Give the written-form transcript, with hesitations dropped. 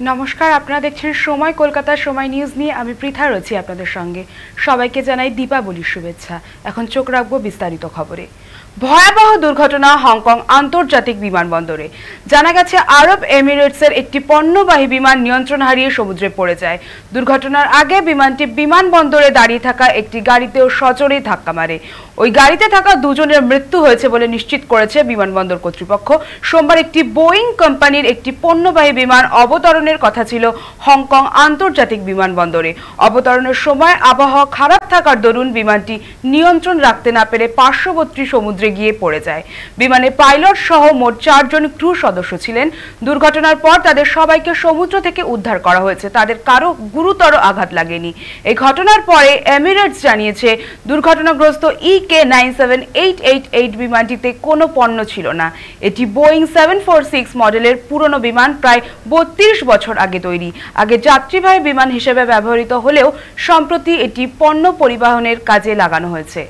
নমস্কার, আপনারা দেখছেন সময় কলকাতার সময় নিউজ নিয়ে আমি পৃথা রয়েছি আপনাদের সঙ্গে। সবাইকে জানাই দীপাবলির শুভেচ্ছা। এখন চোখ রাখবো বিস্তারিত খবরে। ভয়াবহ দুর্ঘটনা হংকং আন্তর্জাতিক বিমানবন্দরে। জানা গেছে আরব এমিরেটসের একটি পণ্যবাহী বিমান নিয়ন্ত্রণ হারিয়ে সমুদ্রে পড়ে যায়। দুর্ঘটনার আগে বিমানটি বিমানবন্দরে দাঁড়িয়ে থাকা একটি গাড়িতেও সজোরে ধাক্কা মারে। ওই গাড়িতে থাকা দুজনের মৃত্যু হয়েছে বলে নিশ্চিত করেছে বিমানবন্দর কর্তৃপক্ষ। সোমবার একটি বোয়িং কোম্পানির একটি পণ্যবাহী বিমান অবতরণের কথা ছিল হংকং আন্তর্জাতিক বিমানবন্দরে। অবতরণের সময় আবহাওয়া খারাপ থাকার দরুন বিমানটি নিয়ন্ত্রণ রাখতে না পেরে পার্শ্ববর্তী সমুদ্রে গিয়ে পড়ে যায়। বিমানে পাইলট সহ মোট 4 জন ক্রু সদস্য ছিলেন। দুর্ঘটনার পর তাদের সবাইকে সমুদ্র থেকে উদ্ধার করা হয়েছে। তাদের কারো গুরুতর আঘাত লাগেনি। এই ঘটনার পরে এমিরেটস জানিয়েছে দুর্ঘটনাগ্রস্ত EK97888 বিমানটিতে কোনো পণ্য ছিল না। এটি বোয়িং 746 মডেলের পুরনো বিমান, প্রায় 32 বছর আগে তৈরি। আগে যাত্রীবাহী বিমান হিসেবে ব্যবহৃত হলেও সম্প্রতি এটি পণ্য পরিবহনের কাজে লাগানো হয়েছে।